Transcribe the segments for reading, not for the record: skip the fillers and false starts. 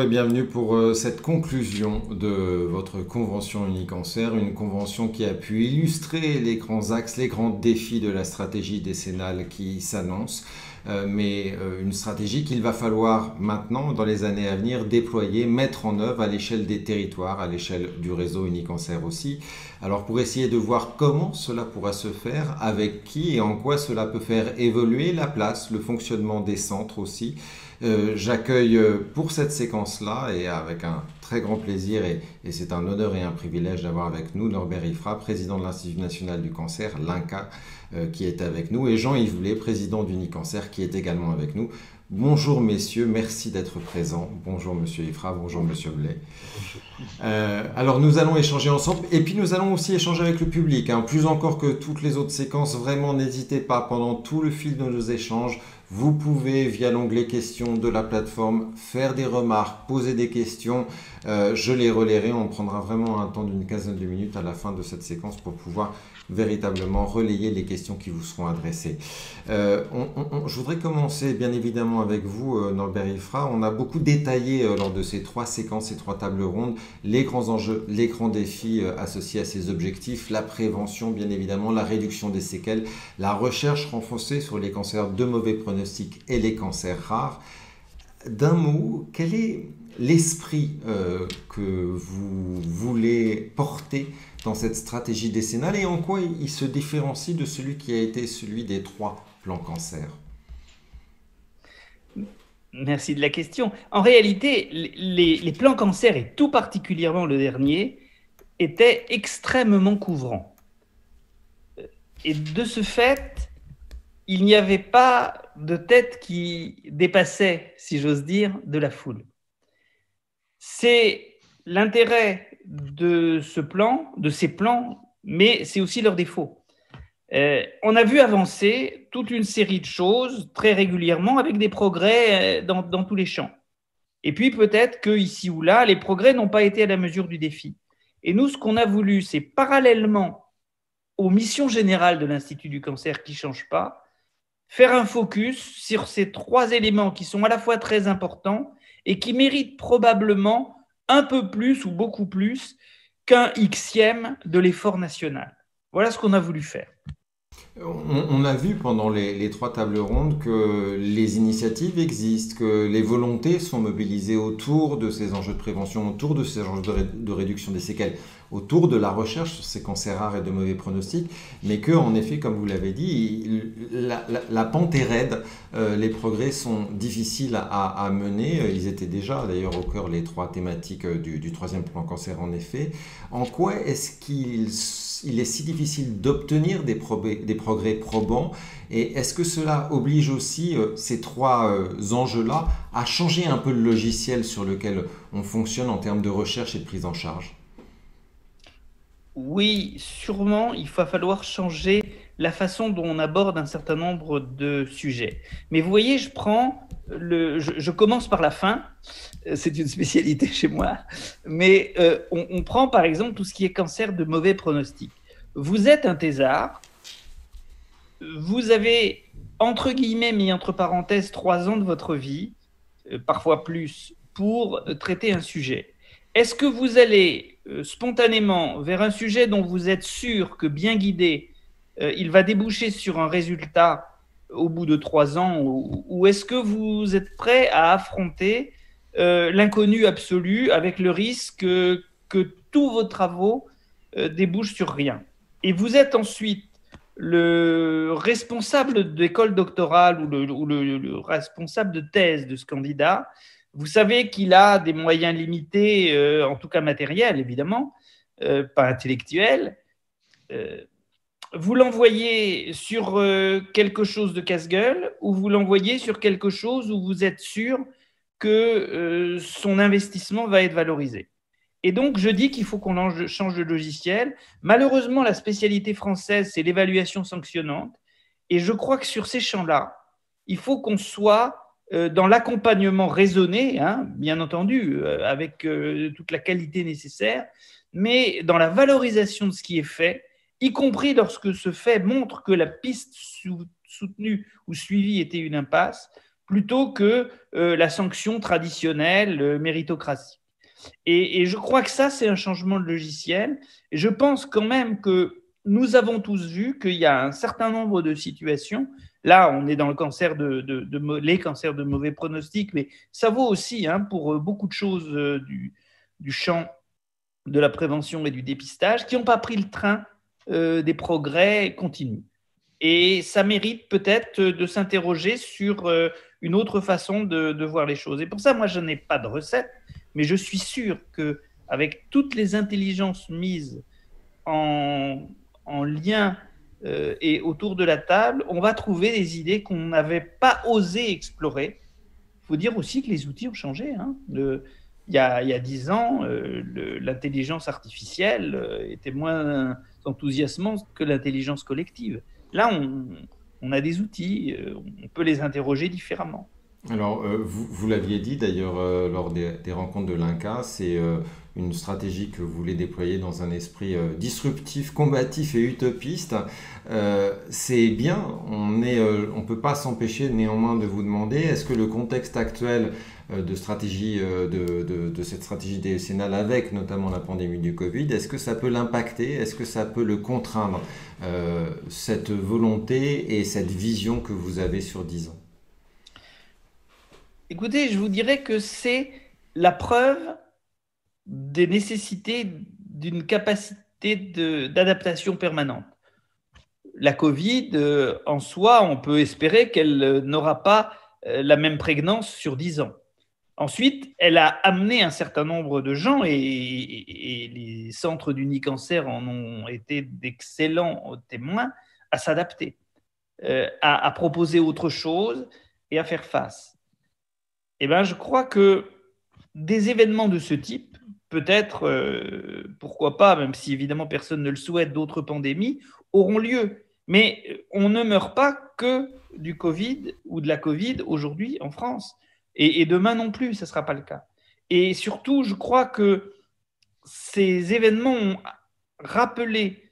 bienvenue pour cette conclusion de votre convention Unicancer, une convention qui a pu illustrer les grands axes, les grands défis de la stratégie décennale qui s'annonce, mais une stratégie qu'il va falloir maintenant, dans les années à venir, déployer, mettre en œuvre à l'échelle des territoires, à l'échelle du réseau Unicancer aussi. Alors pour essayer de voir comment cela pourra se faire, avec qui et en quoi cela peut faire évoluer la place, le fonctionnement des centres aussi, j'accueille pour cette séquence-là et avec un très grand plaisir et c'est un honneur et un privilège d'avoir avec nous Norbert Ifra, président de l'Institut national du cancer, l'INCa, qui est avec nous, et Jean-Yves Blais, président d'Unicancer, qui est également avec nous. Bonjour messieurs, merci d'être présents. Bonjour monsieur Ifra, bonjour monsieur Blais. Alors nous allons échanger ensemble et puis nous allons aussi échanger avec le public, hein. Plus encore que toutes les autres séquences, vraiment n'hésitez pas pendant tout le fil de nos échanges. Vous pouvez, via l'onglet questions de la plateforme, faire des remarques, poser des questions. Je les relayerai. On prendra vraiment un temps d'une quinzaine de minutes à la fin de cette séquence pour pouvoir véritablement relayer les questions qui vous seront adressées. Je voudrais commencer bien évidemment avec vous, Norbert Ifra. On a beaucoup détaillé lors de ces trois séquences, ces trois tables rondes, les grands enjeux, les grands défis associés à ces objectifs, la prévention bien évidemment, la réduction des séquelles, la recherche renforcée sur les cancers de mauvais pronostic et les cancers rares. D'un mot, quel est l'esprit que vous voulez porter dans cette stratégie décennale et en quoi il se différencie de celui qui a été celui des trois plans cancer? Merci de la question. En réalité, les plans cancer, et tout particulièrement le dernier, étaient extrêmement couvrants. Et de ce fait, il n'y avait pas de tête qui dépassait, si j'ose dire, de la foule. C'est l'intérêt de ce plan, de ces plans, mais c'est aussi leur défaut. On a vu avancer toute une série de choses très régulièrement avec des progrès dans tous les champs. Et puis peut-être que ici ou là, les progrès n'ont pas été à la mesure du défi. Et nous, ce qu'on a voulu, c'est parallèlement aux missions générales de l'Institut du cancer qui ne changent pas, faire un focus sur ces trois éléments qui sont à la fois très importants et qui méritent probablement un peu plus ou beaucoup plus qu'un Xème de l'effort national. Voilà ce qu'on a voulu faire. On a vu pendant les trois tables rondes que les initiatives existent, que les volontés sont mobilisées autour de ces enjeux de prévention, autour de ces enjeux de réduction des séquelles, autour de la recherche sur ces cancers rares et de mauvais pronostics, mais que, en effet, comme vous l'avez dit, la pente est raide, les progrès sont difficiles à mener. Ils étaient déjà, d'ailleurs, au cœur les trois thématiques du troisième plan cancer, en effet. En quoi est-ce qu'il est si difficile d'obtenir des progrès probants et est-ce que cela oblige aussi ces trois enjeux-là à changer un peu le logiciel sur lequel on fonctionne en termes de recherche et de prise en charge? Oui, sûrement, il va falloir changer la façon dont on aborde un certain nombre de sujets. Mais vous voyez, je commence par la fin, c'est une spécialité chez moi, mais on prend par exemple tout ce qui est cancer de mauvais pronostic. Vous êtes un thésard, vous avez, entre guillemets, mis entre parenthèses, 3 ans de votre vie, parfois plus, pour traiter un sujet. Est-ce que vous allez spontanément vers un sujet dont vous êtes sûr que bien guidé, il va déboucher sur un résultat au bout de 3 ans, ou est-ce que vous êtes prêt à affronter l'inconnu absolu avec le risque que tous vos travaux débouchent sur rien? Et vous êtes ensuite le responsable d'école doctorale ou le responsable de thèse de ce candidat. Vous savez qu'il a des moyens limités, en tout cas matériels, évidemment, pas intellectuels. Vous l'envoyez sur quelque chose de casse-gueule ou vous l'envoyez sur quelque chose où vous êtes sûr que son investissement va être valorisé. Et donc, je dis qu'il faut qu'on change de logiciel. Malheureusement, la spécialité française, c'est l'évaluation sanctionnante. Et je crois que sur ces champs-là, il faut qu'on soit dans l'accompagnement raisonné, hein, bien entendu, avec toute la qualité nécessaire, mais dans la valorisation de ce qui est fait, y compris lorsque ce fait montre que la piste soutenue ou suivie était une impasse, plutôt que la sanction traditionnelle, méritocratie. Et je crois que ça, c'est un changement de logiciel. Et je pense quand même que nous avons tous vu qu'il y a un certain nombre de situations. Là, on est dans le cancer les cancers de mauvais pronostic, mais ça vaut aussi pour beaucoup de choses du champ de la prévention et du dépistage qui n'ont pas pris le train des progrès continus. Et ça mérite peut-être de s'interroger sur une autre façon de voir les choses. Et pour ça, moi, je n'ai pas de recette, mais je suis sûr qu'avec toutes les intelligences mises en lien et autour de la table, on va trouver des idées qu'on n'avait pas osé explorer. Il faut dire aussi que les outils ont changé. Il y a 10 ans, l'intelligence artificielle était moins enthousiasmante que l'intelligence collective. Là, on a des outils, on peut les interroger différemment. Alors, vous l'aviez dit d'ailleurs lors des rencontres de l'INCA, c'est une stratégie que vous voulez déployer dans un esprit disruptif, combatif et utopiste. C'est bien, on peut pas s'empêcher néanmoins de vous demander, est-ce que le contexte actuel de stratégie, de cette stratégie décennale avec notamment la pandémie du Covid, est-ce que ça peut l'impacter, est-ce que ça peut le contraindre, cette volonté et cette vision que vous avez sur 10 ans? Écoutez, je vous dirais que c'est la preuve des nécessités d'une capacité d'adaptation permanente. La Covid, en soi, on peut espérer qu'elle n'aura pas la même prégnance sur 10 ans. Ensuite, elle a amené un certain nombre de gens, et les centres d'Unicancer en ont été d'excellents témoins, à s'adapter, à proposer autre chose et à faire face. Eh bien, je crois que des événements de ce type, peut-être, pourquoi pas, même si évidemment personne ne le souhaite, d'autres pandémies, auront lieu. Mais on ne meurt pas que du Covid ou de la Covid aujourd'hui en France. Et demain non plus, ce ne sera pas le cas. Et surtout, je crois que ces événements ont rappelé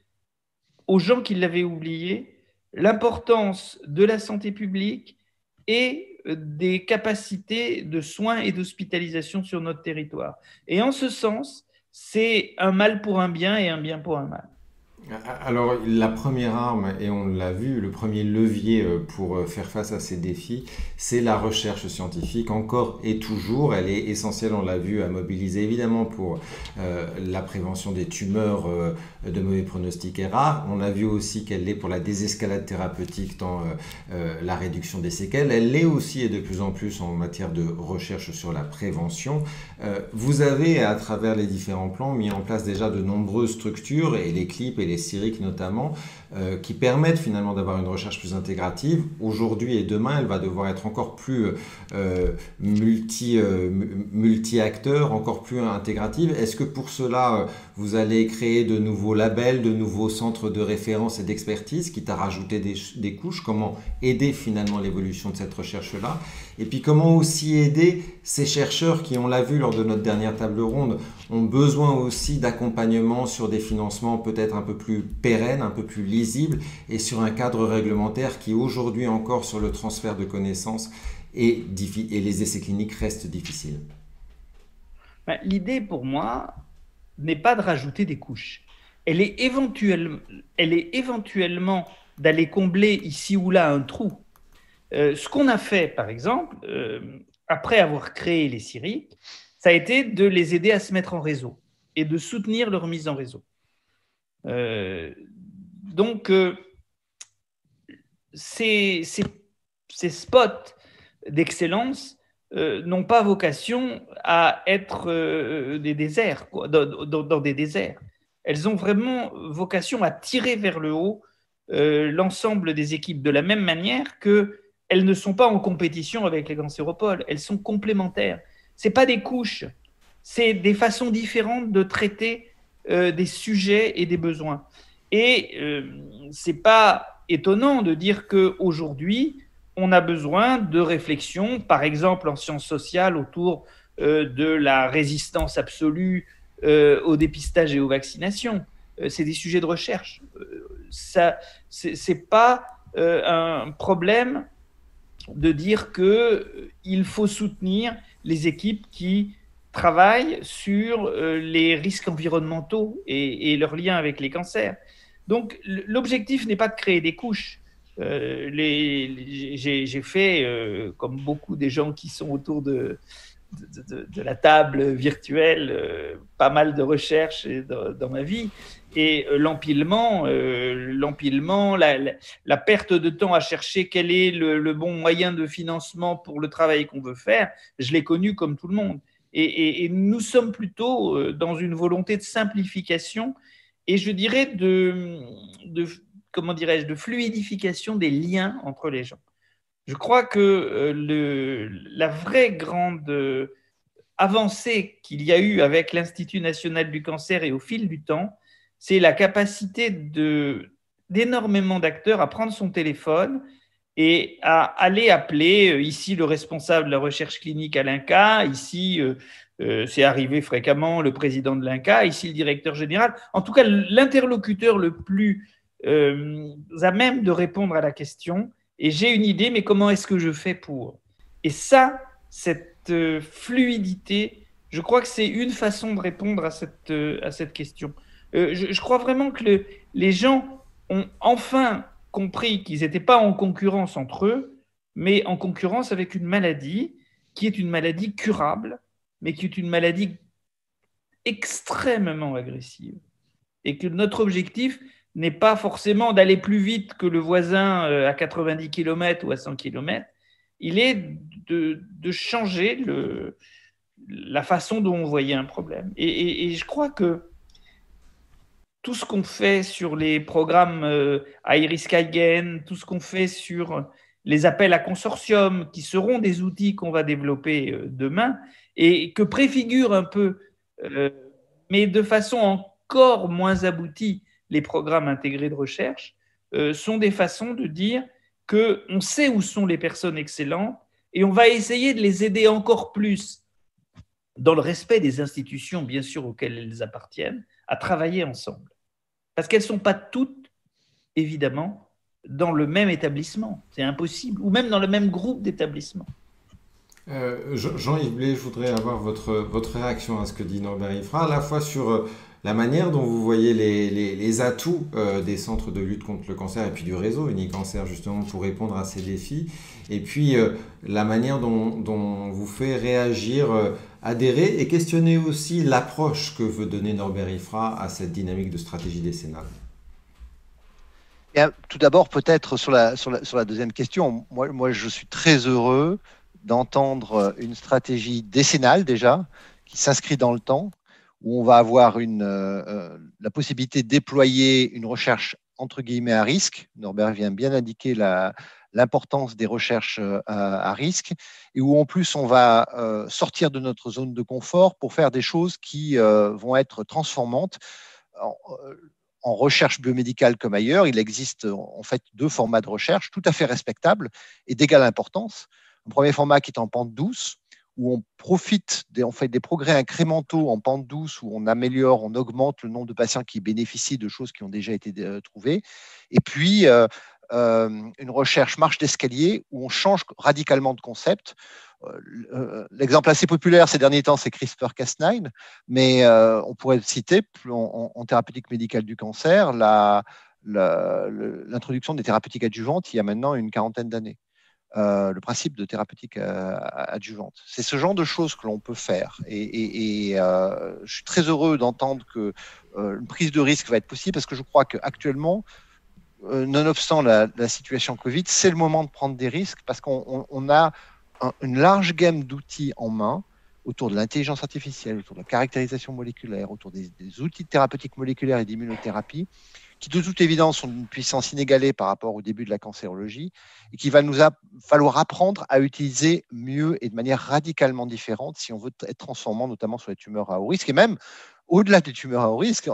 aux gens qui l'avaient oublié l'importance de la santé publique et des capacités de soins et d'hospitalisation sur notre territoire. Et en ce sens, c'est un mal pour un bien et un bien pour un mal. Alors, la première arme, et on l'a vu, le premier levier pour faire face à ces défis, c'est la recherche scientifique, encore et toujours. Elle est essentielle, on l'a vu, à mobiliser évidemment pour la prévention des tumeurs de mauvais pronostic et rares. On a vu aussi qu'elle l'est pour la désescalade thérapeutique dans la réduction des séquelles. Elle l'est aussi et de plus en plus en matière de recherche sur la prévention. Vous avez, à travers les différents plans, mis en place déjà de nombreuses structures, et les CLIP et les CIRIC notamment, qui permettent finalement d'avoir une recherche plus intégrative. Aujourd'hui et demain, elle va devoir être encore plus multi-acteurs, encore plus intégrative. Est-ce que pour cela, vous allez créer de nouveaux labels, de nouveaux centres de référence et d'expertise, quitte à rajouter des couches? Comment aider finalement l'évolution de cette recherche-là? Et puis comment aussi aider ces chercheurs qui, on l'a vu lors de notre dernière table ronde, ont besoin aussi d'accompagnement sur des financements peut-être un peu plus pérennes, un peu plus lisibles, et sur un cadre réglementaire qui aujourd'hui encore sur le transfert de connaissances et les essais cliniques restent difficiles. L'idée pour moi n'est pas de rajouter des couches. Elle est éventuellement d'aller combler ici ou là un trou. Ce qu'on a fait, par exemple, après avoir créé les CIRIC, ça a été de les aider à se mettre en réseau et de soutenir leur mise en réseau. Donc, ces spots d'excellence n'ont pas vocation à être des déserts, dans des déserts. Elles ont vraiment vocation à tirer vers le haut l'ensemble des équipes, de la même manière qu'elles ne sont pas en compétition avec les cancéropoles, elles sont complémentaires. Ce n'est pas des couches, c'est des façons différentes de traiter des sujets et des besoins. Et ce n'est pas étonnant de dire qu'aujourd'hui, on a besoin de réflexions, par exemple en sciences sociales, autour de la résistance absolue au dépistage et aux vaccinations. C'est des sujets de recherche. Ce n'est pas un problème de dire qu'il faut soutenir les équipes qui travaillent sur les risques environnementaux et leurs liens avec les cancers. Donc, l'objectif n'est pas de créer des couches. J'ai fait, comme beaucoup des gens qui sont autour de la table virtuelle, pas mal de recherches dans ma vie. Et l'empilement, la perte de temps à chercher quel est le bon moyen de financement pour le travail qu'on veut faire, je l'ai connu comme tout le monde. Et nous sommes plutôt dans une volonté de simplification et je dirais comment dirais-je, de fluidification des liens entre les gens. Je crois que la vraie grande avancée qu'il y a eu avec l'Institut national du cancer et au fil du temps, c'est la capacité d'énormément d'acteurs à prendre son téléphone et à aller appeler ici le responsable de la recherche clinique à l'INCa, ici c'est arrivé fréquemment le président de l'INCa, ici le directeur général, en tout cas l'interlocuteur le plus à même de répondre à la question. Et j'ai une idée, mais comment est-ce que je fais pour? Et ça, cette fluidité, je crois que c'est une façon de répondre à cette question. Je crois vraiment que les gens ont enfin compris qu'ils n'étaient pas en concurrence entre eux, mais en concurrence avec une maladie qui est une maladie curable, mais qui est une maladie extrêmement agressive. Et que notre objectif n'est pas forcément d'aller plus vite que le voisin à 90 km ou à 100 km, il est de changer la façon dont on voyait un problème. Et je crois que tout ce qu'on fait sur les programmes High Risk High Gain, tout ce qu'on fait sur les appels à consortium, qui seront des outils qu'on va développer demain, et que préfigure un peu, mais de façon encore moins aboutie, les programmes intégrés de recherche, sont des façons de dire qu'on sait où sont les personnes excellentes et on va essayer de les aider encore plus, dans le respect des institutions, bien sûr, auxquelles elles appartiennent, à travailler ensemble. Parce qu'elles ne sont pas toutes, évidemment, dans le même établissement. C'est impossible. Ou même dans le même groupe d'établissements. Jean-Yves Blé, je voudrais avoir votre réaction à ce que dit Norbert Ifra, à la fois sur la manière dont vous voyez les atouts des centres de lutte contre le cancer et puis du réseau Unicancer justement pour répondre à ces défis, et puis la manière dont vous fait réagir, adhérer et questionner aussi l'approche que veut donner Norbert Ifra à cette dynamique de stratégie décennale. Bien, tout d'abord, peut-être sur la deuxième question, moi je suis très heureux d'entendre une stratégie décennale déjà, qui s'inscrit dans le temps, où on va avoir la possibilité de déployer une recherche entre guillemets à risque. Norbert vient bien indiquer l'importance des recherches à risque, et où en plus on va sortir de notre zone de confort pour faire des choses qui vont être transformantes. En recherche biomédicale comme ailleurs, il existe en fait deux formats de recherche tout à fait respectables et d'égale importance. Un premier format qui est en pente douce, où on profite on fait des progrès incrémentaux en pente douce, où on améliore, on augmente le nombre de patients qui bénéficient de choses qui ont déjà été trouvées. Et puis, une recherche marche d'escalier, où on change radicalement de concept. L'exemple assez populaire ces derniers temps, c'est CRISPR-Cas9, mais on pourrait citer en thérapeutique médicale du cancer l'introduction des thérapeutiques adjuvantes il y a maintenant une quarantaine d'années. Le principe de thérapeutique adjuvante. C'est ce genre de choses que l'on peut faire. Et je suis très heureux d'entendre qu'une prise de risque va être possible, parce que je crois qu'actuellement, nonobstant la situation Covid, c'est le moment de prendre des risques, parce qu'on a une large gamme d'outils en main autour de l'intelligence artificielle, autour de la caractérisation moléculaire, autour des outils de thérapeutique moléculaire et d'immunothérapie, qui de toute évidence sont d'une puissance inégalée par rapport au début de la cancérologie, et qu'il va nous falloir apprendre à utiliser mieux et de manière radicalement différente si on veut être transformant, notamment sur les tumeurs à haut risque, et même au-delà des tumeurs à haut risque,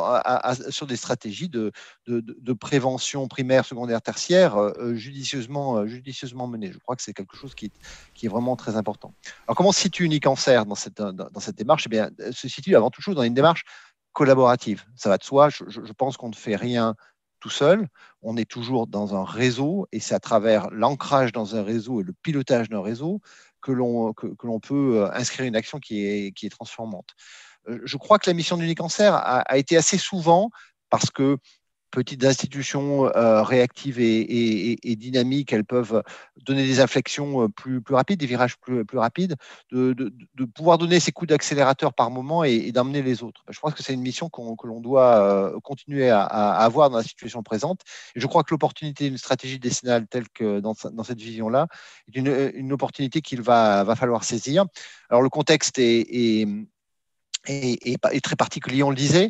sur des stratégies de prévention primaire, secondaire, tertiaire judicieusement menées. Je crois que c'est quelque chose qui est vraiment très important. Alors, comment se situe Unicancer dans cette démarche? Eh bien, se situe avant toute chose dans une démarche collaborative. Ça va de soi. Je pense qu'on ne fait rien tout seul, on est toujours dans un réseau et c'est à travers l'ancrage dans un réseau et le pilotage d'un réseau que l'on peut inscrire une action qui est transformante. Je crois que la mission d'Unicancer a été assez souvent, parce que petites institutions réactives et dynamiques, elles peuvent donner des inflexions plus rapides, des virages plus rapides, de pouvoir donner ces coups d'accélérateur par moment et d'emmener les autres. Je pense que c'est une mission que l'on doit continuer à avoir dans la situation présente. Et je crois que l'opportunité d'une stratégie décennale telle que dans cette vision-là est une opportunité qu'il va falloir saisir. Alors le contexte est très particulier, on le disait.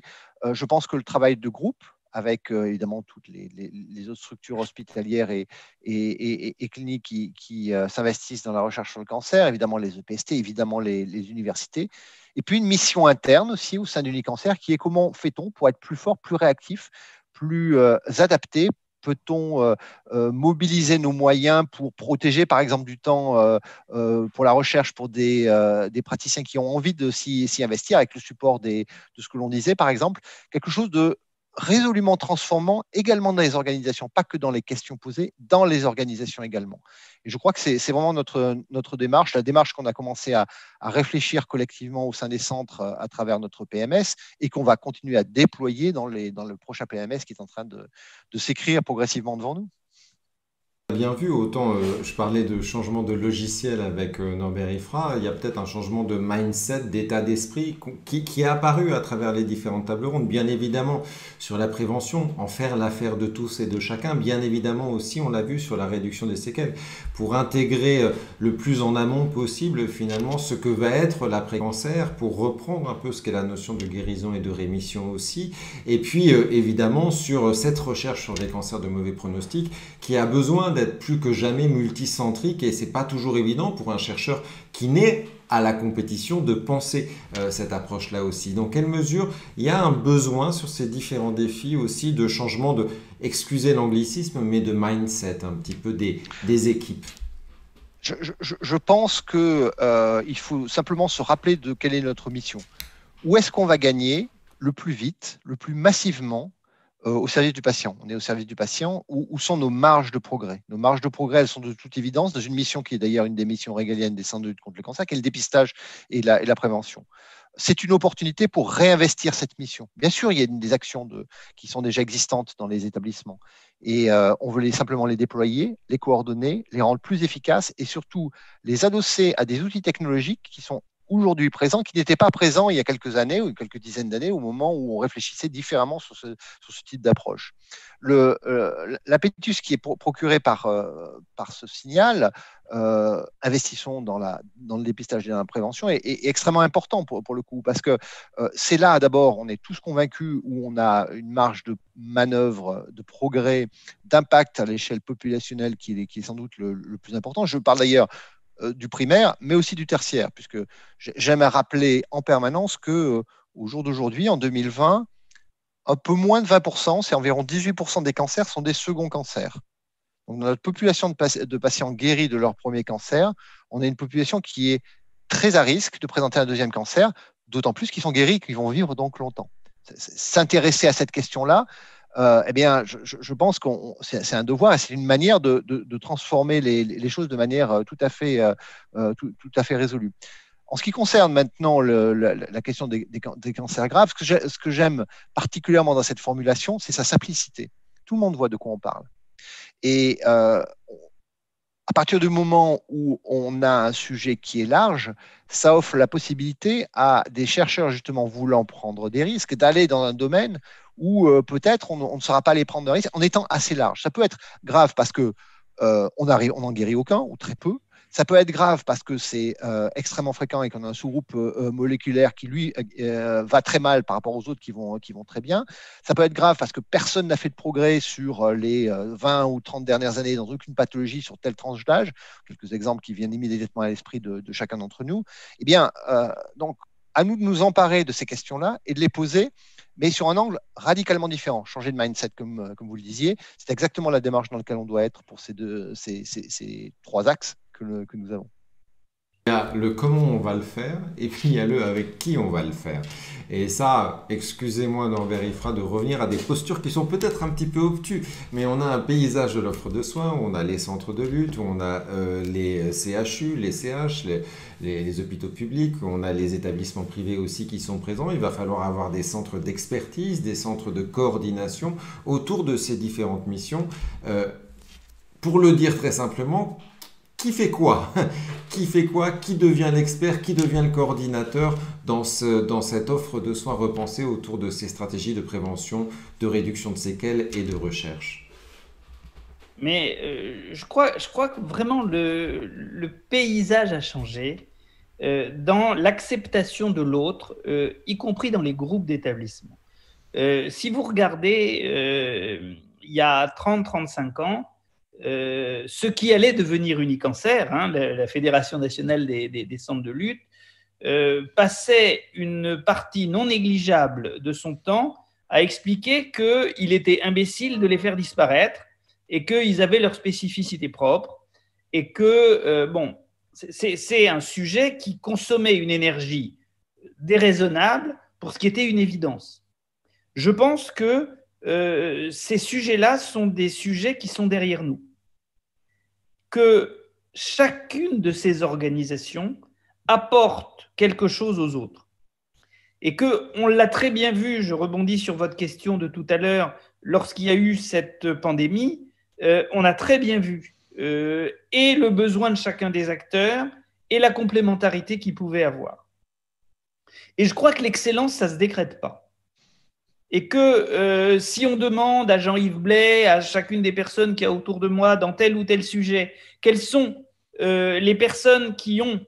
Je pense que le travail de groupe, avec évidemment toutes les autres structures hospitalières et cliniques qui s'investissent dans la recherche sur le cancer, évidemment les EPST, évidemment les universités, et puis une mission interne aussi au sein d'Unicancer qui est comment fait-on pour être plus fort, plus réactif, plus adapté. Peut-on mobiliser nos moyens pour protéger, par exemple, du temps pour la recherche pour des praticiens qui ont envie de s'y investir avec le support de ce que l'on disait, par exemple, quelque chose de résolument transformant également dans les organisations, pas que dans les questions posées, dans les organisations également. Et je crois que c'est vraiment notre démarche, la démarche qu'on a commencé à réfléchir collectivement au sein des centres à travers notre PMS et qu'on va continuer à déployer dans le prochain PMS qui est en train de s'écrire progressivement devant nous. Bien vu, autant je parlais de changement de logiciel avec Norbert Ifra, il y a peut-être un changement de mindset, d'état d'esprit qui est apparu à travers les différentes tables rondes, bien évidemment sur la prévention, en faire l'affaire de tous et de chacun, bien évidemment aussi, on l'a vu sur la réduction des séquelles, pour intégrer le plus en amont possible finalement ce que va être l'après-cancer, pour reprendre un peu ce qu'est la notion de guérison et de rémission aussi, et puis évidemment sur cette recherche sur les cancers de mauvais pronostic qui a besoin d'être plus que jamais multicentrique et c'est pas toujours évident pour un chercheur qui naît à la compétition de penser cette approche-là aussi. Dans quelle mesure il y a un besoin sur ces différents défis aussi de changement de, excusez l'anglicisme, mais de mindset un petit peu des équipes? Je pense qu'il faut simplement se rappeler de quelle est notre mission. Où est-ce qu'on va gagner le plus vite, le plus massivement au service du patient. On est au service du patient. Où sont nos marges de progrès? Nos marges de progrès, elles sont de toute évidence dans une mission qui est d'ailleurs une des missions régaliennes des centres de lutte contre le cancer, qui est le dépistage et la prévention. C'est une opportunité pour réinvestir cette mission. Bien sûr, il y a des actions qui sont déjà existantes dans les établissements et on veut simplement les déployer, les coordonner, les rendre plus efficaces et surtout les adosser à des outils technologiques qui sont aujourd'hui présents, qui n'étaient pas présents il y a quelques années ou quelques dizaines d'années au moment où on réfléchissait différemment sur ce type d'approche. L'appétus qui est procuré par ce signal, investissons dans le dépistage et dans la prévention, est extrêmement important pour le coup, parce que c'est là d'abord, on est tous convaincus, où on a une marge de manœuvre, de progrès, d'impact à l'échelle populationnelle qui est sans doute le plus important. Je parle d'ailleurs du primaire, mais aussi du tertiaire, puisque j'aime rappeler en permanence que au jour d'aujourd'hui, en 2020, un peu moins de 20%, c'est environ 18% des cancers sont des seconds cancers. Donc, dans notre population de patients guéris de leur premier cancer, on a une population qui est très à risque de présenter un deuxième cancer, d'autant plus qu'ils sont guéris et qu'ils vont vivre donc longtemps. S'intéresser à cette question-là, eh bien, je pense que c'est un devoir et c'est une manière de transformer les choses de manière tout à fait résolue. En ce qui concerne maintenant la question des cancers graves, ce que j'aime particulièrement dans cette formulation, c'est sa simplicité. Tout le monde voit de quoi on parle. Et à partir du moment où on a un sujet qui est large, ça offre la possibilité à des chercheurs justement voulant prendre des risques d'aller dans un domaine où peut-être on ne saura pas les prendre de risques en étant assez large. Ça peut être grave parce que on n'en guérit aucun ou très peu. Ça peut être grave parce que c'est extrêmement fréquent et qu'on a un sous-groupe moléculaire qui, lui, va très mal par rapport aux autres qui vont très bien. Ça peut être grave parce que personne n'a fait de progrès sur les 20 ou 30 dernières années dans aucune pathologie sur telle tranche d'âge. Quelques exemples qui viennent immédiatement à l'esprit de chacun d'entre nous. Eh bien, donc, à nous de nous emparer de ces questions-là et de les poser, mais sur un angle radicalement différent. Changer de mindset, comme vous le disiez. C'est exactement la démarche dans laquelle on doit être pour ces trois axes que nous avons. Il y a le comment on va le faire et puis il y a le avec qui on va le faire. Et ça, excusez-moi Norbert Ifra de revenir à des postures qui sont peut-être un petit peu obtus, mais on a un paysage de l'offre de soins, où on a les centres de lutte, où on a les CHU, les CH, les hôpitaux publics, où on a les établissements privés aussi qui sont présents. Il va falloir avoir des centres d'expertise, des centres de coordination autour de ces différentes missions. Pour le dire très simplement, qui fait quoi? Qui fait quoi? Qui devient l'expert? Qui devient le coordinateur dans cette offre de soins repensée autour de ces stratégies de prévention, de réduction de séquelles et de recherche? Mais je crois que vraiment le paysage a changé dans l'acceptation de l'autre, y compris dans les groupes d'établissement. Si vous regardez, il y a 30-35 ans, ce qui allait devenir Unicancer, hein, la Fédération nationale des centres de lutte, passait une partie non négligeable de son temps à expliquer qu'il était imbécile de les faire disparaître et qu'ils avaient leur spécificité propre et que, bon, c'est un sujet qui consommait une énergie déraisonnable pour ce qui était une évidence. Je pense que ces sujets-là sont des sujets qui sont derrière nous. Que chacune de ces organisations apporte quelque chose aux autres. Et qu'on l'a très bien vu, je rebondis sur votre question de tout à l'heure, lorsqu'il y a eu cette pandémie, on a très bien vu et le besoin de chacun des acteurs et la complémentarité qu'ils pouvaient avoir. Et je crois que l'excellence, ça ne se décrète pas. Et que si on demande à Jean-Yves Blais, à chacune des personnes qu'il y a autour de moi dans tel ou tel sujet, quelles sont les personnes qui ont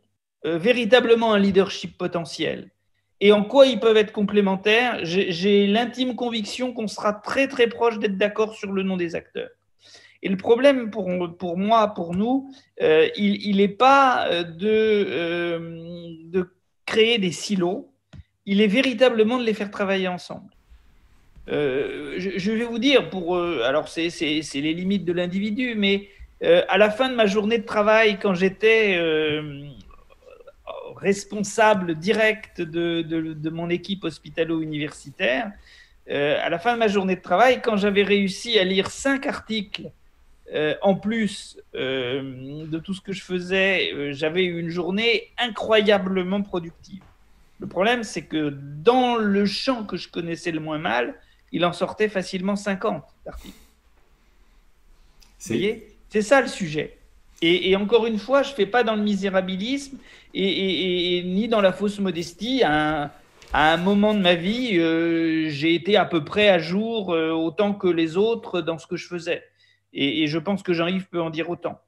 véritablement un leadership potentiel et en quoi ils peuvent être complémentaires, j'ai l'intime conviction qu'on sera très très proche d'être d'accord sur le nom des acteurs. Et le problème pour moi, pour nous, il n'est pas de créer des silos, il est véritablement de les faire travailler ensemble. Je vais vous dire, alors c'est les limites de l'individu, mais à la fin de ma journée de travail, quand j'étais responsable direct de mon équipe hospitalo-universitaire, à la fin de ma journée de travail, quand j'avais réussi à lire 5 articles en plus de tout ce que je faisais, j'avais eu une journée incroyablement productive. Le problème, c'est que dans le champ que je connaissais le moins mal, il en sortait facilement 50 articles. Vous voyez, c'est ça le sujet. Et encore une fois, je ne fais pas dans le misérabilisme et ni dans la fausse modestie. À un moment de ma vie, j'ai été à peu près à jour autant que les autres dans ce que je faisais. Et je pense que Jean-Yves peut en dire autant.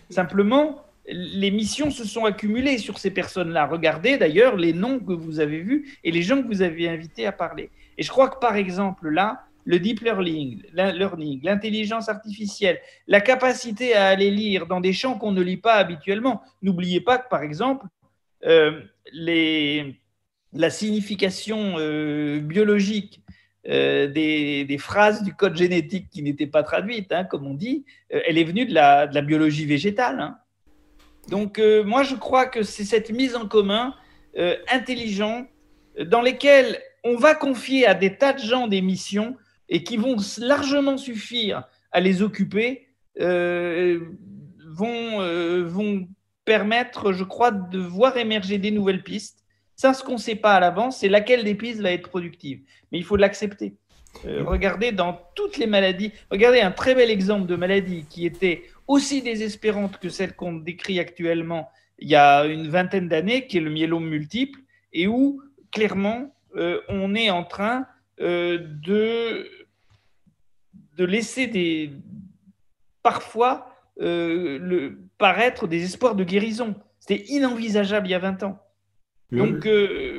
Simplement, les missions se sont accumulées sur ces personnes-là. Regardez d'ailleurs les noms que vous avez vus et les gens que vous avez invités à parler. Et je crois que par exemple là, le deep learning, l'intelligence artificielle, la capacité à aller lire dans des champs qu'on ne lit pas habituellement. N'oubliez pas que par exemple, la signification biologique des phrases du code génétique qui n'étaient pas traduites, hein, comme on dit, elle est venue de la biologie végétale. Hein. Donc, moi, je crois que c'est cette mise en commun intelligente dans lesquelles on va confier à des tas de gens des missions et qui vont largement suffire à les occuper, vont permettre, je crois, de voir émerger des nouvelles pistes. Ça, ce qu'on ne sait pas à l'avance, c'est laquelle des pistes va être productive. Mais il faut l'accepter. Regardez dans toutes les maladies, regardez un très bel exemple de maladie qui était aussi désespérante que celle qu'on décrit actuellement il y a une vingtaine d'années, qui est le myélome multiple, et où, clairement, on est en train de laisser parfois paraître des espoirs de guérison. C'était inenvisageable il y a 20 ans. Donc,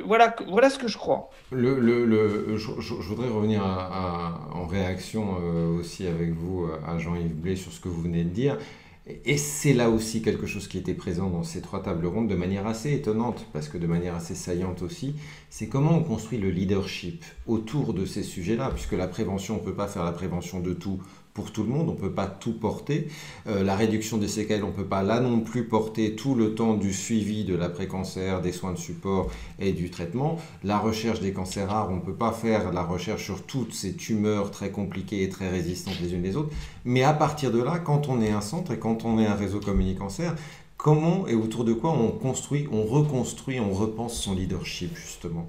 voilà ce que je crois. Je voudrais revenir en réaction aussi avec vous à Jean-Yves Blais sur ce que vous venez de dire. Et c'est là aussi quelque chose qui était présent dans ces 3 tables rondes de manière assez étonnante, parce que de manière assez saillante aussi, c'est comment on construit le leadership autour de ces sujets-là, puisque la prévention, on ne peut pas faire la prévention de tout pour tout le monde, on ne peut pas tout porter. La réduction des séquelles, on ne peut pas là non plus porter tout le temps du suivi de l'après-cancer, des soins de support et du traitement. La recherche des cancers rares, on ne peut pas faire la recherche sur toutes ces tumeurs très compliquées et très résistantes les unes les autres. Mais à partir de là, quand on est un centre et quand on est un réseau comme Unicancer, comment et autour de quoi on construit, on reconstruit, on repense son leadership justement?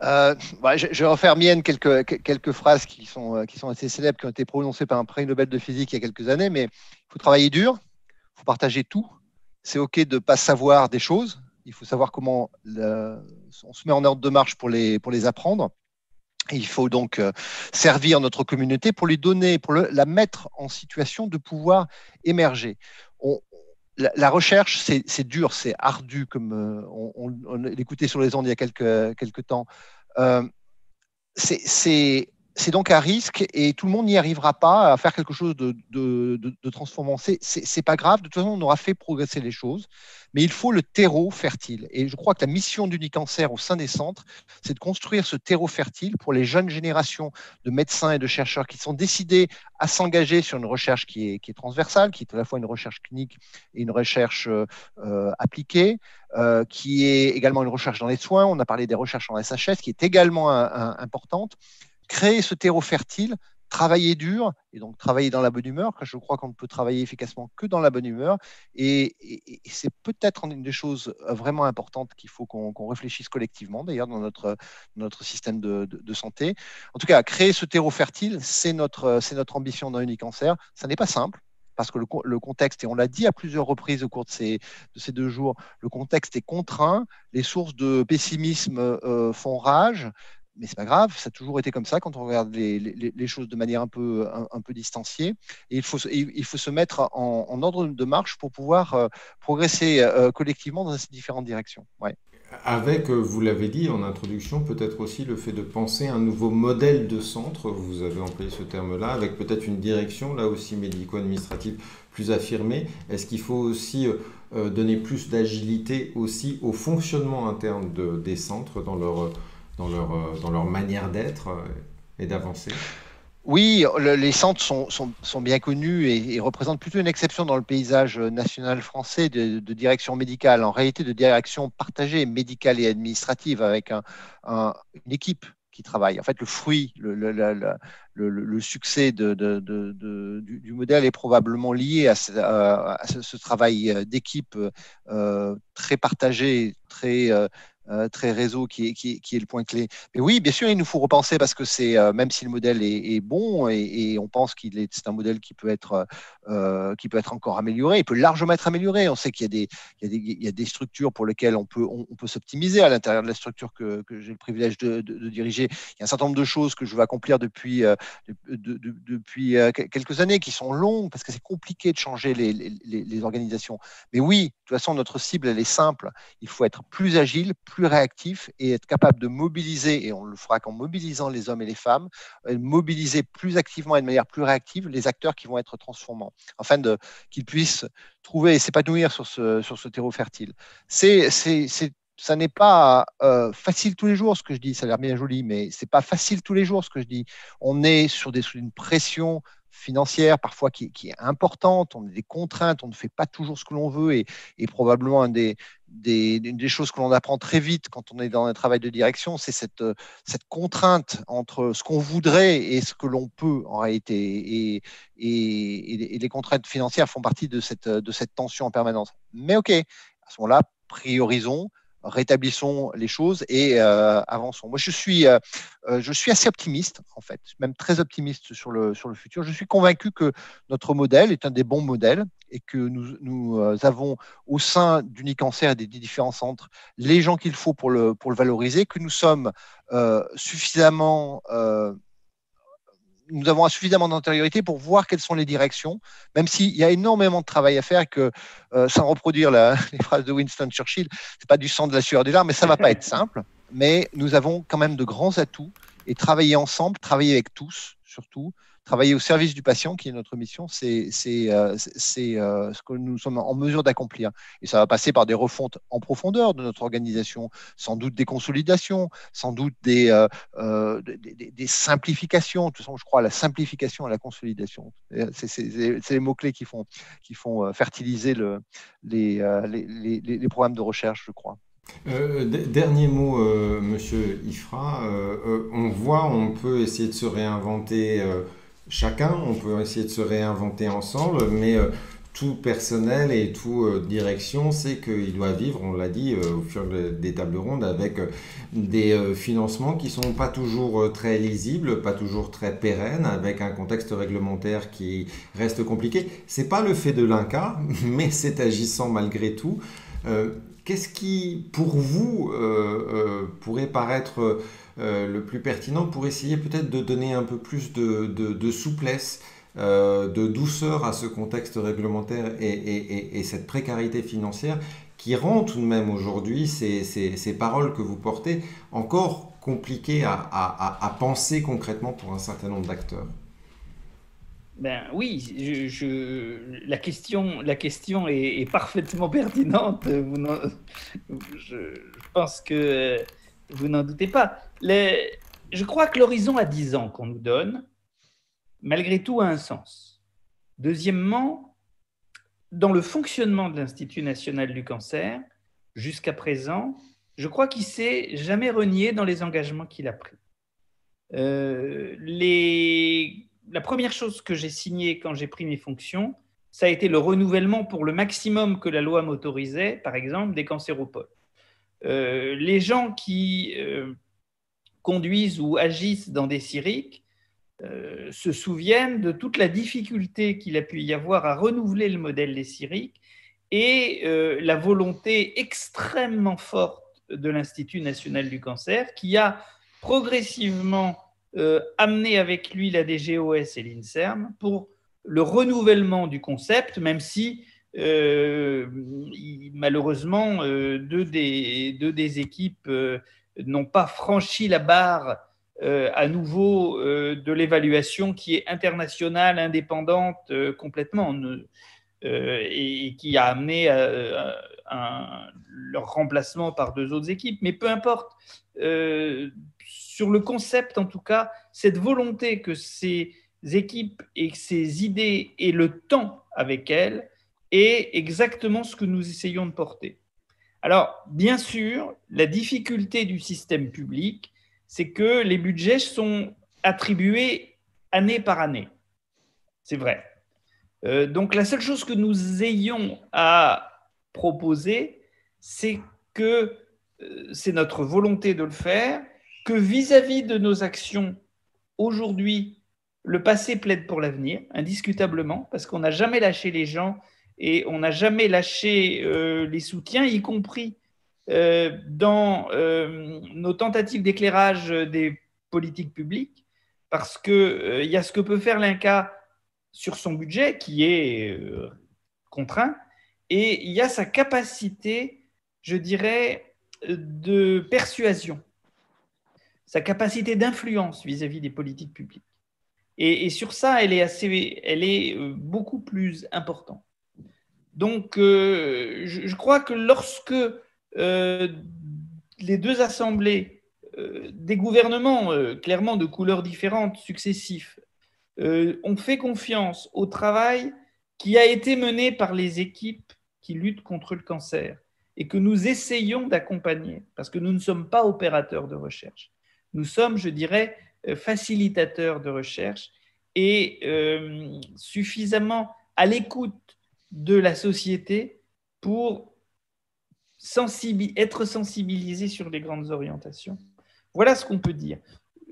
Je vais refaire mienne quelques phrases qui sont assez célèbres, qui ont été prononcées par un prix Nobel de physique il y a quelques années, mais il faut travailler dur, il faut partager tout. C'est OK de ne pas savoir des choses, il faut savoir comment on se met en ordre de marche pour les apprendre. Et il faut donc servir notre communauté pour lui donner, pour la mettre en situation de pouvoir émerger. La recherche, c'est dur, c'est ardu, comme on l'écoutait sur les ondes il y a quelques temps. C'est donc un risque et tout le monde n'y arrivera pas à faire quelque chose de transformant. C'est pas grave, de toute façon, on aura fait progresser les choses, mais il faut le terreau fertile. Et je crois que la mission d'Unicancer au sein des centres, c'est de construire ce terreau fertile pour les jeunes générations de médecins et de chercheurs qui sont décidés à s'engager sur une recherche qui est transversale, qui est à la fois une recherche clinique et une recherche appliquée, qui est également une recherche dans les soins. On a parlé des recherches en SHS, qui est également importante. Créer ce terreau fertile, travailler dur, et donc travailler dans la bonne humeur, car je crois qu'on ne peut travailler efficacement que dans la bonne humeur. Et c'est peut-être une des choses vraiment importantes qu'il faut qu'on réfléchisse collectivement, d'ailleurs, dans notre système de santé. En tout cas, créer ce terreau fertile, c'est notre ambition dans Unicancer. Ça n'est pas simple, parce que le contexte, et on l'a dit à plusieurs reprises au cours de ces 2 jours, le contexte est contraint, les sources de pessimisme font rage, mais c'est pas grave, ça a toujours été comme ça quand on regarde les choses de manière un peu distanciée. Et il faut se mettre en ordre de marche pour pouvoir progresser collectivement dans ces différentes directions. Ouais. Avec, vous l'avez dit en introduction, peut-être aussi le fait de penser un nouveau modèle de centre, vous avez employé ce terme-là, avec peut-être une direction, là aussi médico-administrative, plus affirmée. Est-ce qu'il faut aussi donner plus d'agilité aussi au fonctionnement interne des centres dans leur manière d'être et d'avancer? Oui, les centres sont bien connus et représentent plutôt une exception dans le paysage national français de direction médicale, en réalité de direction partagée médicale et administrative avec une équipe qui travaille. En fait, le fruit, le succès du modèle est probablement lié à ce travail d'équipe très partagé, très réseau qui est le point clé. Mais oui, bien sûr, il nous faut repenser parce que même si le modèle est bon et on pense c'est un modèle qui peut être encore amélioré, il peut largement être amélioré. On sait qu'il y a des structures pour lesquelles on peut s'optimiser à l'intérieur de la structure que j'ai le privilège de diriger. Il y a un certain nombre de choses que je veux accomplir depuis quelques années qui sont longues parce que c'est compliqué de changer les organisations. Mais oui, de toute façon, notre cible, elle est simple. Il faut être plus agile, plus réactif et être capable de mobiliser, et on le fera qu'en mobilisant les hommes et les femmes, mobiliser plus activement et de manière plus réactive les acteurs qui vont être transformants, afin qu'ils puissent trouver et s'épanouir sur ce terreau fertile. Ça n'est pas facile tous les jours ce que je dis, ça a l'air bien joli, mais c'est pas facile tous les jours ce que je dis. On est sur une pression financière parfois qui est importante, on a des contraintes, on ne fait pas toujours ce que l'on veut et probablement une des choses que l'on apprend très vite quand on est dans un travail de direction, c'est cette contrainte entre ce qu'on voudrait et ce que l'on peut en réalité. Et les contraintes financières font partie de cette tension en permanence. Mais OK, à ce moment-là, priorisons, rétablissons les choses et avançons. Moi, je suis assez optimiste, en fait, même très optimiste sur le futur. Je suis convaincu que notre modèle est un des bons modèles et que nous avons au sein d'Unicancer et des différents centres les gens qu'il faut pour le valoriser, que nous sommes suffisamment nous avons suffisamment d'antériorité pour voir quelles sont les directions, même s'il y a énormément de travail à faire, que sans reproduire les phrases de Winston Churchill, c'est pas du sang, de la sueur, du lard, mais ça va pas être simple. Mais nous avons quand même de grands atouts et travailler ensemble, travailler avec tous, surtout, travailler au service du patient, qui est notre mission, c'est ce que nous sommes en mesure d'accomplir. Et ça va passer par des refontes en profondeur de notre organisation, sans doute des consolidations, sans doute des simplifications. De toute façon, je crois à la simplification et à la consolidation. C'est les mots-clés qui font fertiliser les programmes de recherche, je crois. Dernier mot, Monsieur Ifra. On peut essayer de se réinventer chacun, on peut essayer de se réinventer ensemble, mais tout personnel et toute direction, c'est qu'il doit vivre, on l'a dit au fur des tables rondes, avec des financements qui sont pas toujours très lisibles, pas toujours très pérennes, avec un contexte réglementaire qui reste compliqué. C'est pas le fait de l'INCa, mais c'est agissant malgré tout. Qu'est-ce qui, pour vous, pourrait paraître le plus pertinent pour essayer peut-être de donner un peu plus de souplesse, de douceur à ce contexte réglementaire et cette précarité financière qui rend tout de même aujourd'hui ces paroles que vous portez encore compliquées à penser concrètement pour un certain nombre d'acteurs? Ben oui, la question est parfaitement pertinente. Je pense que vous n'en doutez pas. Je crois que l'horizon à 10 ans qu'on nous donne, malgré tout, a un sens. Deuxièmement, dans le fonctionnement de l'Institut national du cancer, jusqu'à présent, je crois qu'il ne s'est jamais renié dans les engagements qu'il a pris. La première chose que j'ai signée quand j'ai pris mes fonctions, ça a été le renouvellement pour le maximum que la loi m'autorisait, par exemple, des cancéropoles. Les gens qui conduisent ou agissent dans des CIRIC se souviennent de toute la difficulté qu'il a pu y avoir à renouveler le modèle des CIRIC et la volonté extrêmement forte de l'Institut national du cancer qui a progressivement amené avec lui la DGOS et l'INSERM pour le renouvellement du concept, même si malheureusement deux des équipes n'ont pas franchi la barre à nouveau de l'évaluation qui est internationale, indépendante complètement, et qui a amené leur remplacement par deux autres équipes. Mais peu importe, sur le concept en tout cas, cette volonté que ces équipes et ces idées aient le temps avec elles est exactement ce que nous essayons de porter. Alors, bien sûr, la difficulté du système public, c'est que les budgets sont attribués année par année. C'est vrai. Donc, la seule chose que nous ayons à proposer, c'est que c'est notre volonté de le faire, que vis-à-vis de nos actions aujourd'hui, le passé plaide pour l'avenir, indiscutablement, parce qu'on n'a jamais lâché les gens et on n'a jamais lâché les soutiens, y compris dans nos tentatives d'éclairage des politiques publiques, parce qu'il y a ce que peut faire l'INCa sur son budget, qui est contraint, et il y a sa capacité, je dirais, de persuasion, sa capacité d'influence vis-à-vis des politiques publiques. Et sur ça, elle est beaucoup plus importante. Donc, je crois que lorsque les deux assemblées, des gouvernements clairement de couleurs différentes, successifs, ont fait confiance au travail qui a été mené par les équipes qui luttent contre le cancer et que nous essayons d'accompagner, parce que nous ne sommes pas opérateurs de recherche. Nous sommes, je dirais, facilitateurs de recherche et suffisamment à l'écoute de la société pour être sensibilisés sur les grandes orientations. Voilà ce qu'on peut dire.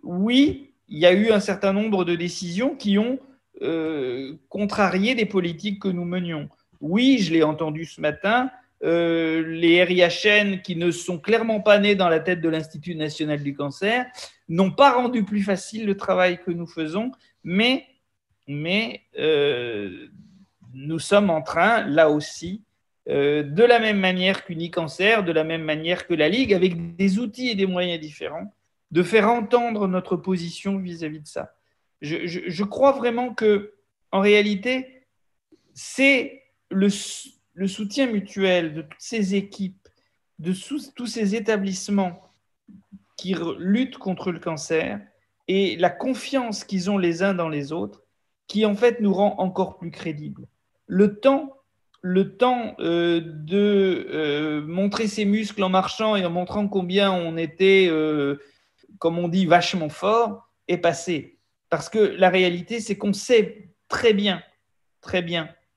Oui, il y a eu un certain nombre de décisions qui ont contrarié des politiques que nous menions. Oui, je l'ai entendu ce matin, les RIHN qui ne sont clairement pas nés dans la tête de l'Institut national du cancer n'ont pas rendu plus facile le travail que nous faisons, mais nous sommes en train, là aussi, de la même manière qu'Unicancer, de la même manière que la Ligue, avec des outils et des moyens différents, de faire entendre notre position vis-à-vis de ça. Je crois vraiment que, en réalité, c'est le soutien mutuel de toutes ces équipes, de tous ces établissements qui luttent contre le cancer et la confiance qu'ils ont les uns dans les autres qui, en fait, nous rend encore plus crédibles. Le temps de montrer ses muscles en marchant et en montrant combien on était, comme on dit, vachement fort, est passé. Parce que la réalité, c'est qu'on sait très bien,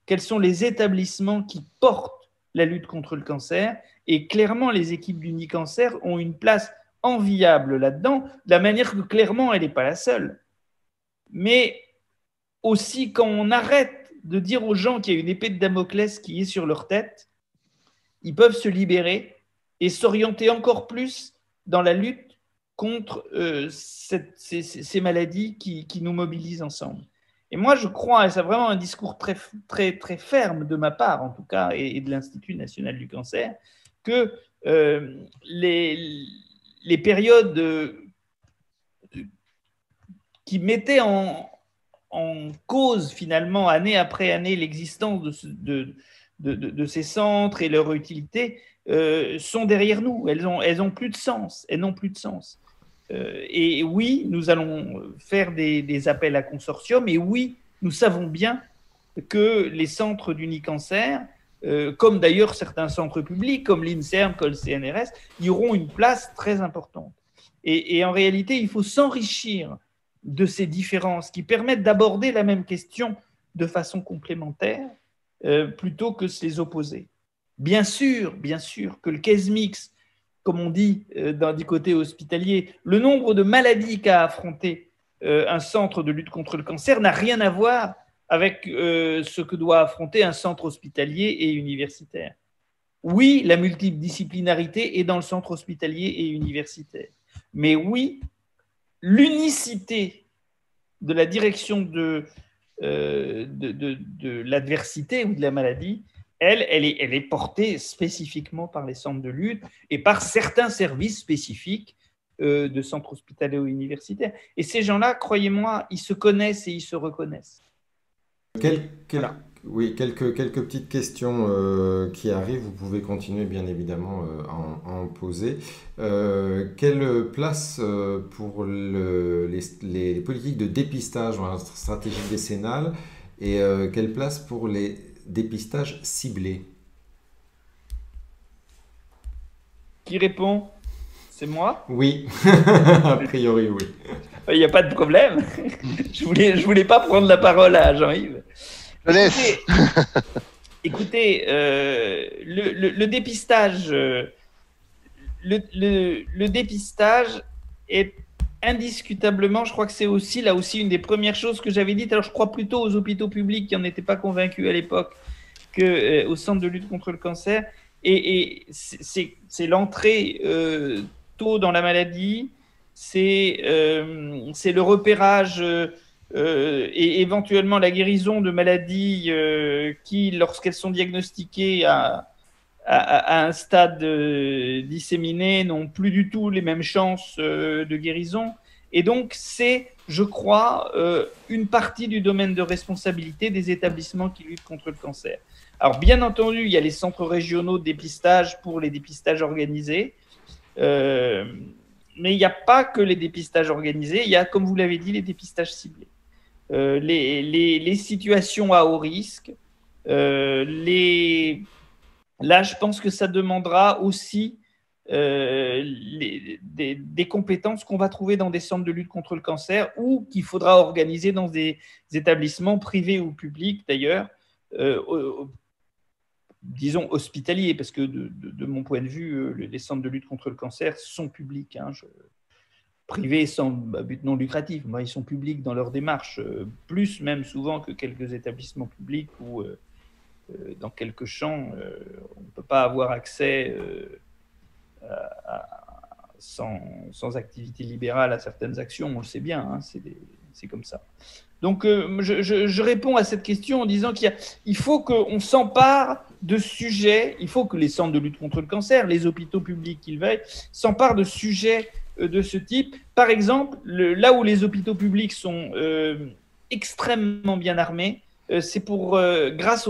quels sont les établissements qui portent la lutte contre le cancer. Et clairement, les équipes d'Unicancer ont une place enviable là-dedans, de la manière que clairement, elle n'est pas la seule. Mais aussi, quand on arrête de dire aux gens qu'il y a une épée de Damoclès qui est sur leur tête, ils peuvent se libérer et s'orienter encore plus dans la lutte contre ces maladies qui nous mobilisent ensemble. Et moi, je crois, et c'est vraiment un discours très, très, très ferme de ma part, en tout cas, et de l'Institut national du cancer, que les périodes qui mettaient en cause, finalement, année après année, l'existence de ces centres et leur utilité sont derrière nous. Elles n'ont plus de sens. Elles n'ont plus de sens. Et oui, nous allons faire des appels à consortium. Et oui, nous savons bien que les centres d'Unicancer, comme d'ailleurs certains centres publics, comme l'INSERM, comme le CNRS, y auront une place très importante. Et en réalité, il faut s'enrichir de ces différences qui permettent d'aborder la même question de façon complémentaire plutôt que se les opposer. Bien sûr que le case mix, comme on dit du côté hospitalier, le nombre de maladies qu'a affronté un centre de lutte contre le cancer n'a rien à voir avec ce que doit affronter un centre hospitalier et universitaire. Oui, la multidisciplinarité est dans le centre hospitalier et universitaire. Mais oui, l'unicité de la direction de l'adversité ou de la maladie, elle est portée spécifiquement par les centres de lutte et par certains services spécifiques de centres hospitaliers ou universitaires. Et ces gens-là, croyez-moi, ils se connaissent et ils se reconnaissent. Voilà. Oui, quelques petites questions qui arrivent. Vous pouvez continuer, bien évidemment, à en poser. Quelle place pour les politiques de dépistage dans la stratégie décennale et quelle place pour les dépistages ciblés? Qui répond? C'est moi? Oui, a priori, oui. Il n'y a pas de problème. Je voulais pas prendre la parole à Jean-Yves. Je laisse. Écoutez, le dépistage, le dépistage est indiscutablement, je crois que c'est aussi là aussi une des premières choses que j'avais dites. Alors, je crois plutôt aux hôpitaux publics qui n'en étaient pas convaincus à l'époque qu'au centre de lutte contre le cancer. Et c'est l'entrée tôt dans la maladie, c'est le repérage et éventuellement la guérison de maladies qui, lorsqu'elles sont diagnostiquées à un stade disséminé, n'ont plus du tout les mêmes chances de guérison. Et donc, c'est, je crois, une partie du domaine de responsabilité des établissements qui luttent contre le cancer. Alors, bien entendu, il y a les centres régionaux de dépistage pour les dépistages organisés. Mais il n'y a pas que les dépistages organisés. Il y a, comme vous l'avez dit, les dépistages ciblés. Les situations à haut risque. Là, je pense que ça demandera aussi des compétences qu'on va trouver dans des centres de lutte contre le cancer ou qu'il faudra organiser dans des établissements privés ou publics, d'ailleurs, disons hospitaliers, parce que de mon point de vue, les centres de lutte contre le cancer sont publics, hein, privés sans but non lucratif. Moi, ils sont publics dans leur démarche, plus même souvent que quelques établissements publics où, dans quelques champs, on ne peut pas avoir accès sans activité libérale à certaines actions. On le sait bien, hein, c'est comme ça. Donc, je réponds à cette question en disant qu'il faut qu'on s'empare de sujets, il faut que les centres de lutte contre le cancer, les hôpitaux publics qu'ils veillent, s'emparent de sujets de ce type. Par exemple, là où les hôpitaux publics sont extrêmement bien armés, c'est grâce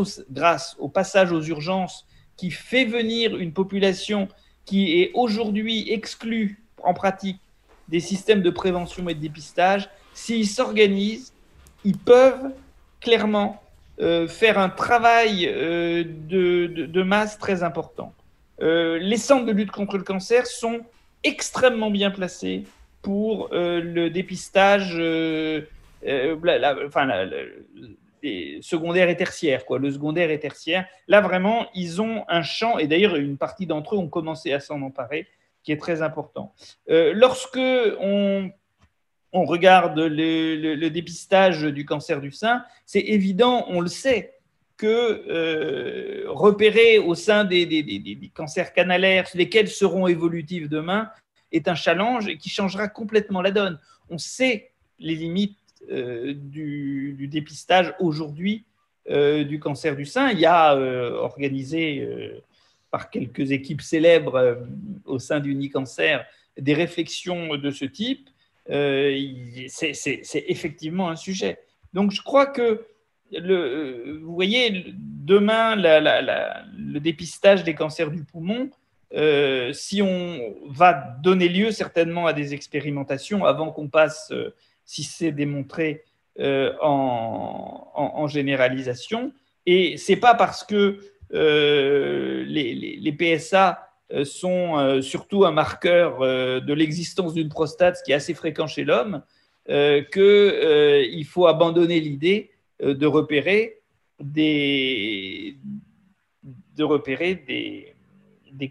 au passage aux urgences qui fait venir une population qui est aujourd'hui exclue en pratique des systèmes de prévention et de dépistage. S'ils s'organisent, ils peuvent clairement faire un travail de masse très important. Les centres de lutte contre le cancer sont extrêmement bien placés pour le dépistage secondaire et tertiaire, quoi, le secondaire et tertiaire. Là, vraiment, ils ont un champ, et d'ailleurs, une partie d'entre eux ont commencé à s'en emparer, qui est très important. Lorsque on regarde le dépistage du cancer du sein, c'est évident, on le sait, que repérer au sein des cancers canalaires, lesquels seront évolutifs demain, est un challenge qui changera complètement la donne. On sait les limites du dépistage aujourd'hui du cancer du sein. Il y a organisé par quelques équipes célèbres au sein d'Unicancer des réflexions de ce type. C'est effectivement un sujet. Donc je crois que vous voyez, demain, le dépistage des cancers du poumon, si on va donner lieu certainement à des expérimentations avant qu'on passe, si c'est démontré, en généralisation. Et ce n'est pas parce que les PSA sont surtout un marqueur de l'existence d'une prostate, ce qui est assez fréquent chez l'homme, qu'il faut abandonner l'idée de repérer des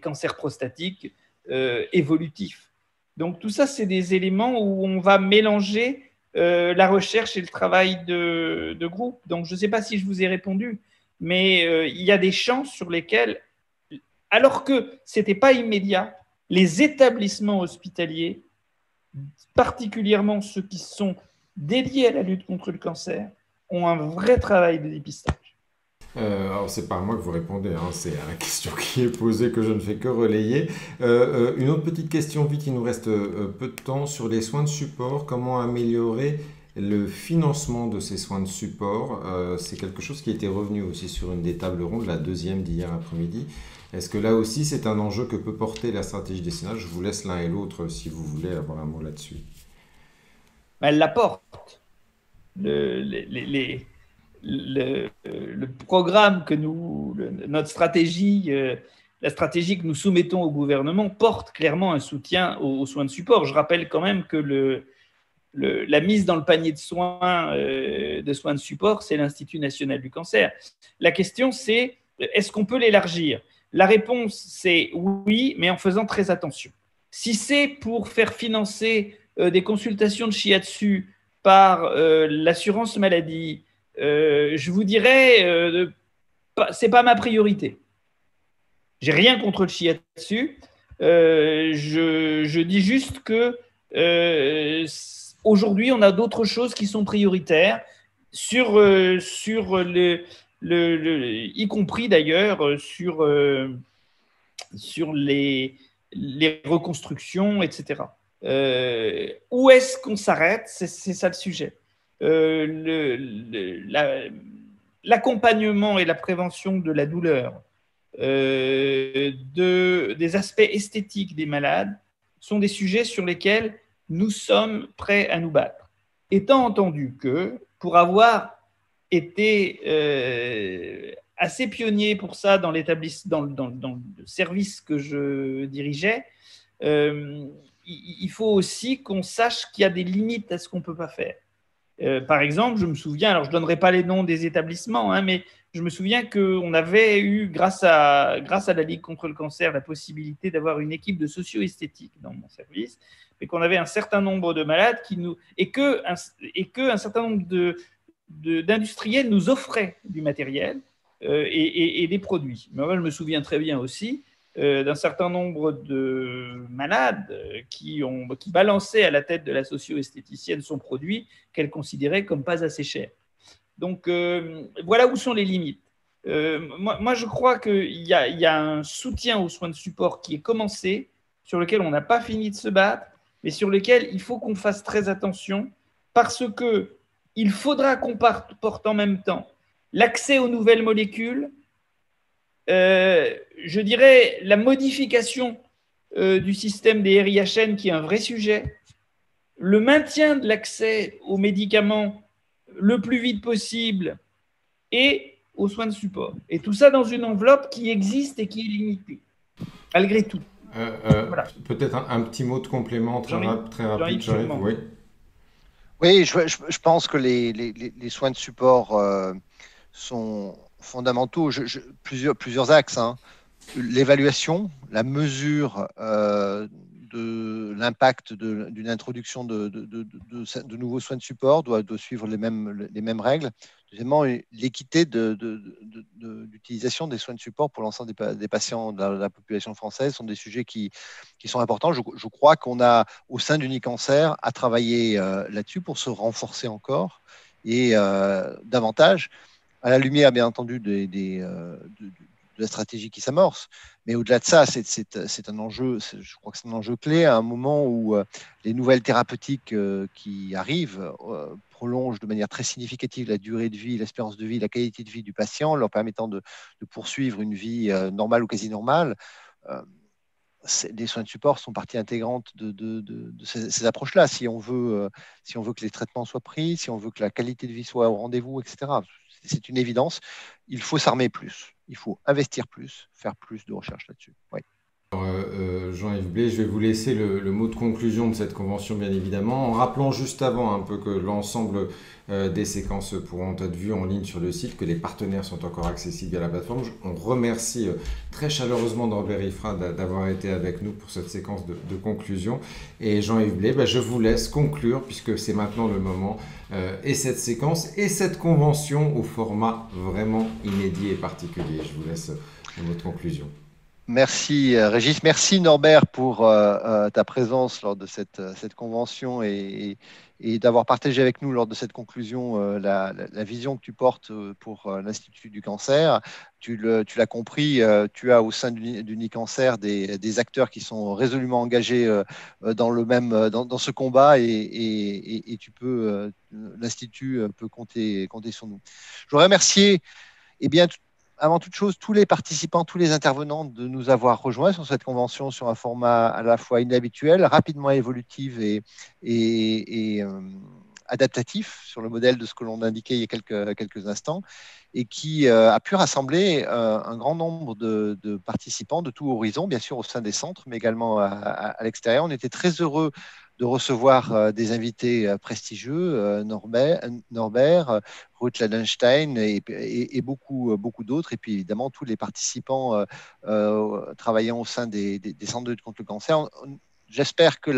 cancers prostatiques évolutifs. Donc tout ça, c'est des éléments où on va mélanger la recherche et le travail de groupe. Donc je ne sais pas si je vous ai répondu, mais il y a des champs sur lesquels, alors que ce n'était pas immédiat, les établissements hospitaliers, particulièrement ceux qui sont dédiés à la lutte contre le cancer, ont un vrai travail de dépistage. Alors, c'est pas à moi que vous répondez, hein, c'est à la question qui est posée que je ne fais que relayer. Une autre petite question, vite, il nous reste peu de temps, sur les soins de support. Comment améliorer le financement de ces soins de support? C'est quelque chose qui était revenu aussi sur une des tables rondes, la deuxième d'hier après-midi. Est-ce que là aussi, c'est un enjeu que peut porter la stratégie décennale? Je vous laisse l'un et l'autre si vous voulez avoir un mot là-dessus. Elle la porte. Le programme que notre stratégie, la stratégie que nous soumettons au gouvernement porte clairement un soutien aux soins de support. Je rappelle quand même que la mise dans le panier de soins de support, c'est l'Institut national du cancer. La question, c'est est-ce qu'on peut l'élargir? La réponse, c'est oui, mais en faisant très attention. Si c'est pour faire financer des consultations de shiatsu par l'assurance maladie, je vous dirais, c'est pas ma priorité. J'ai rien contre le shiatsu. Je dis juste que aujourd'hui, on a d'autres choses qui sont prioritaires y compris d'ailleurs sur les reconstructions, etc. Où est-ce qu'on s'arrête? C'est ça le sujet. L'accompagnement et la prévention de la douleur, des aspects esthétiques des malades sont des sujets sur lesquels nous sommes prêts à nous battre. Étant entendu que, pour avoir été assez pionnier pour ça dans le service que je dirigeais, il faut aussi qu'on sache qu'il y a des limites à ce qu'on ne peut pas faire. Par exemple, je me souviens, alors je ne donnerai pas les noms des établissements, hein, mais je me souviens qu'on avait eu, grâce à la Ligue contre le cancer, la possibilité d'avoir une équipe de socio-esthétique dans mon service, mais qu'on avait un certain nombre de malades et qu'un certain nombre d'industriels nous offraient du matériel et des produits. Mais moi, je me souviens très bien aussi d'un certain nombre de malades qui balançaient à la tête de la socio-esthéticienne son produit qu'elle considérait comme pas assez cher. Donc, voilà où sont les limites. Moi, je crois qu'il y a un soutien aux soins de support qui est commencé, sur lequel on n'a pas fini de se battre, mais sur lequel il faut qu'on fasse très attention parce qu'il faudra qu'on porte en même temps l'accès aux nouvelles molécules, je dirais la modification du système des RIHN qui est un vrai sujet, le maintien de l'accès aux médicaments le plus vite possible et aux soins de support. Et tout ça dans une enveloppe qui existe et qui est limitée, malgré tout. Voilà. Peut-être un petit mot de complément très rapide, Jean-Yves. Oui, oui, je pense que les soins de support sont fondamentaux. Plusieurs axes. Hein. L'évaluation, la mesure de l'impact d'une introduction de nouveaux soins de support doit suivre les mêmes règles. Deuxièmement, l'équité d'utilisation des soins de support pour l'ensemble des patients de la population française sont des sujets qui sont importants. Je crois qu'on a, au sein d'Unicancer, à travailler là-dessus pour se renforcer encore et davantage, à la lumière, bien entendu, de la stratégie qui s'amorce. Mais au-delà de ça, c'est un enjeu, je crois que c'est un enjeu clé à un moment où les nouvelles thérapeutiques qui arrivent prolongent de manière très significative la durée de vie, l'espérance de vie, la qualité de vie du patient, leur permettant de poursuivre une vie normale ou quasi normale. Les soins de support sont partie intégrante de ces approches-là. Si on veut que les traitements soient pris, si on veut que la qualité de vie soit au rendez-vous, etc. C'est une évidence. Il faut s'armer plus. Il faut investir plus, faire plus de recherche là-dessus. Oui. Jean-Yves Blé, je vais vous laisser le mot de conclusion de cette convention, bien évidemment, en rappelant juste avant un peu que l'ensemble des séquences pourront être vues en ligne sur le site, que les partenaires sont encore accessibles via la plateforme. On remercie très chaleureusement Norbert Ifra d'avoir été avec nous pour cette séquence de conclusion. Et Jean-Yves Blé, je vous laisse conclure, puisque c'est maintenant le moment, et cette séquence et cette convention au format vraiment inédit et particulier. Je vous laisse le mot de conclusion. Merci Régis, merci Norbert pour ta présence lors de cette convention et d'avoir partagé avec nous lors de cette conclusion la vision que tu portes pour l'Institut du cancer. Tu l'as compris, tu as au sein d'Unicancer des acteurs qui sont résolument engagés dans ce combat et l'Institut peut compter sur nous. Je voudrais remercier avant toute chose, tous les participants, tous les intervenants de nous avoir rejoints sur cette convention sur un format à la fois inhabituel, rapidement évolutif et adaptatif sur le modèle de ce que l'on indiquait il y a quelques instants et qui a pu rassembler un grand nombre de participants de tout horizon, bien sûr au sein des centres, mais également à l'extérieur. On était très heureux de recevoir des invités prestigieux, Norbert, Ruth Ladenstein et beaucoup d'autres, et puis évidemment tous les participants travaillant au sein des centres de lutte contre le cancer. J'espère que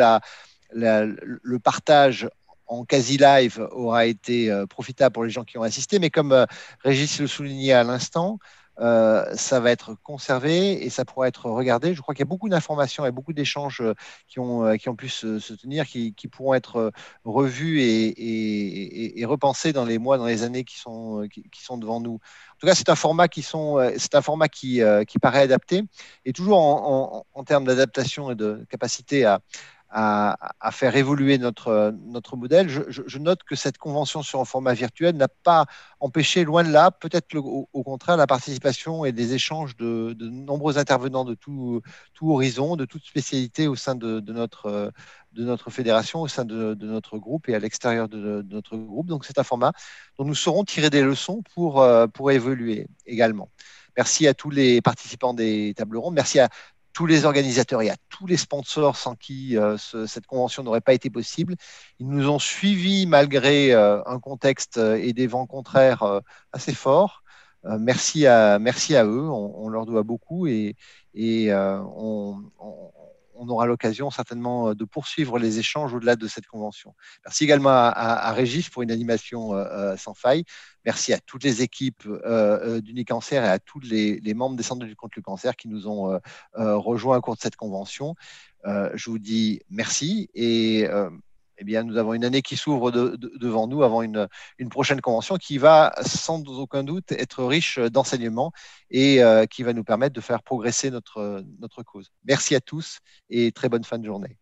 le partage en quasi-live aura été profitable pour les gens qui ont assisté, mais comme Régis le soulignait à l'instant, ça va être conservé et ça pourra être regardé. Je crois qu'il y a beaucoup d'informations et beaucoup d'échanges qui ont pu se tenir, qui pourront être revus et repensés dans les mois, dans les années qui sont devant nous. En tout cas, c'est un format qui paraît adapté et toujours en termes d'adaptation et de capacité à faire évoluer notre modèle. Je note que cette convention sur un format virtuel n'a pas empêché, loin de là, peut-être au contraire, la participation et des échanges de nombreux intervenants de tout horizon, de toute spécialité au sein de notre fédération, au sein de notre groupe et à l'extérieur de notre groupe. Donc c'est un format dont nous saurons tirer des leçons pour évoluer également. Merci à tous les participants des tables rondes. Merci à tous les organisateurs et à tous les sponsors sans qui cette convention n'aurait pas été possible. Ils nous ont suivis malgré un contexte et des vents contraires assez forts. Merci à eux, on leur doit beaucoup et on aura l'occasion certainement de poursuivre les échanges au-delà de cette convention. Merci également à Régis pour une animation sans faille. Merci à toutes les équipes d'Unicancer et à tous les membres des centres de lutte contre le cancer qui nous ont rejoints au cours de cette convention. Je vous dis merci et nous avons une année qui s'ouvre devant nous avant une prochaine convention qui va sans aucun doute être riche d'enseignements et qui va nous permettre de faire progresser notre cause. Merci à tous et très bonne fin de journée.